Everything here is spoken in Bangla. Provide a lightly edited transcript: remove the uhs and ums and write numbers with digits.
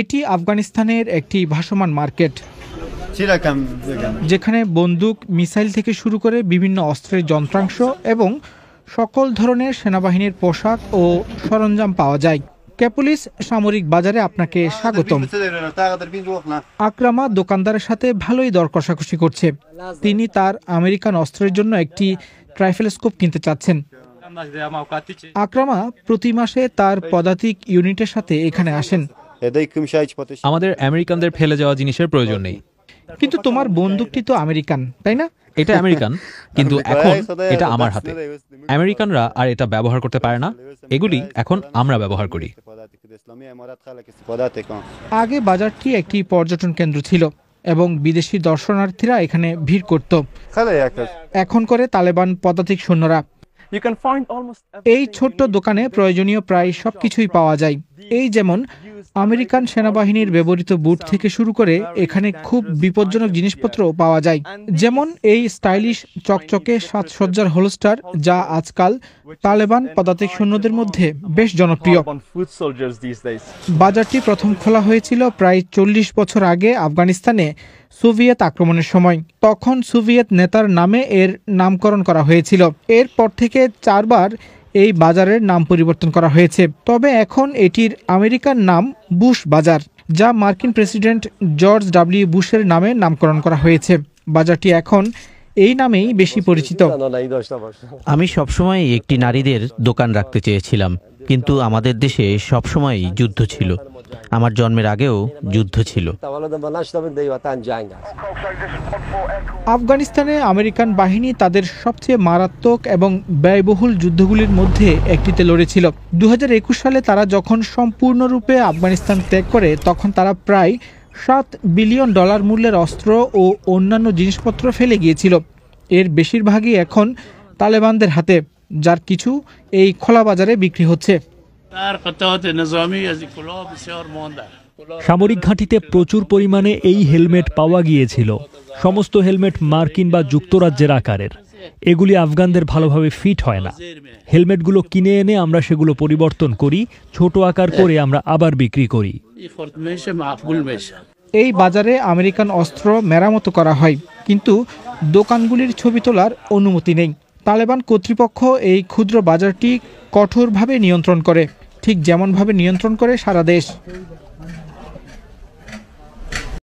এটি আফগানিস্তানের একটি ভাসমান মার্কেট, যেখানে বন্দুক, মিসাইল থেকে শুরু করে বিভিন্ন অস্ত্রের যন্ত্রাংশ এবং সকল ধরনের সেনাবাহিনীর পোশাক ও সরঞ্জাম পাওয়া যায়। ক্যাপুলিস সামরিক বাজারে আপনাকে স্বাগতম। আকরামা দোকানদারের সাথে ভালোই দর কষাকষি করছে। তিনি তার আমেরিকান অস্ত্রের জন্য একটি রাইফেলস্কোপ কিনতে চাচ্ছেন। আকরামা প্রতি মাসে তার পদাতিক ইউনিটের সাথে এখানে আসেন। আমাদের আমেরিকানদের ফেলে যাওয়া জিনিসের প্রয়োজন নেই। কিন্তু তোমার বন্দুকটি তো আমেরিকান, তাই না? এটা আমেরিকান, কিন্তু এখন এটা আমার হাতে। আমেরিকানরা আর এটা ব্যবহার করতে পারে না, এগুলি এখন আমরা ব্যবহার করি। আগে বাজারটি একটি পর্যটন কেন্দ্র ছিল এবং বিদেশি দর্শনার্থীরা এখানে ভিড় করত। এখন করে তালেবান পদাতিক সৈন্যরা। এই ছোট্ট দোকানে প্রয়োজনীয় প্রায় সবকিছুই পাওয়া যায়। এই যেমন আমেরিকান সেনাবাহিনীর ব্যবহৃত বুট থেকে শুরু করে এখানে খুব বিপজ্জনক জিনিসপত্র পাওয়া যায়, যেমন এই স্টাইলিশ চকচকে সাজসজ্জার হোলস্টার, যা আজকাল তালেবান পদাতিক সৈন্যদের মধ্যে বেশ জনপ্রিয়। বাজারটি প্রথম খোলা হয়েছিল প্রায় 40 বছর আগে আফগানিস্তানে সোভিয়েত আক্রমণের সময়। তখন সোভিয়েত নেতার নামে এর নামকরণ করা হয়েছিল। এরপর থেকে 4 বার এই বাজারের নাম পরিবর্তন করা হয়েছে। তবে এখন এটির আমেরিকান নাম বুশ বাজার, যা মার্কিন প্রেসিডেন্ট জর্জ ডব্লিউ বুশের নামে নামকরণ করা হয়েছে। বাজারটি এখন এই নামেই বেশি পরিচিত। আমি সবসময় একটি নারীদের দোকান রাখতে চেয়েছিলাম, কিন্তু আমাদের দেশে সবসময় যুদ্ধ ছিল। আমার জন্মের আগেও যুদ্ধ ছিল। আফগানিস্তানে আমেরিকান বাহিনী তাদের সবচেয়ে মারাত্মক এবং ব্যয়বহুল যুদ্ধগুলির মধ্যে একটিতে লড়েছিল। 2021 সালে তারা যখন সম্পূর্ণরূপে আফগানিস্তান ত্যাগ করে, তখন তারা প্রায় $7 বিলিয়ন মূল্যের অস্ত্র ও অন্যান্য জিনিসপত্র ফেলে গিয়েছিল। এর বেশিরভাগই এখন তালেবানদের হাতে, যার কিছু এই খোলা বাজারে বিক্রি হচ্ছে। সামরিক ঘাঁটিতে প্রচুর পরিমাণে এই হেলমেট পাওয়া গিয়েছিল। সমস্ত হেলমেট মার্কিন বা যুক্তরাজ্যের আকারের। এগুলি আফগানদের ভালোভাবে ফিট হয় না। হেলমেটগুলো কিনে এনে আমরা সেগুলো পরিবর্তন করি, ছোট আকার করে আমরা আবার বিক্রি করি। এই বাজারে আমেরিকান অস্ত্র মেরামত করা হয়, কিন্তু দোকানগুলির ছবি তোলার অনুমতি নেই। তালেবান কর্তৃপক্ষ এই ক্ষুদ্র বাজারটি কঠোরভাবে নিয়ন্ত্রণ করে, ঠিক যেমনভাবে নিয়ন্ত্রণ করে সারা দেশ।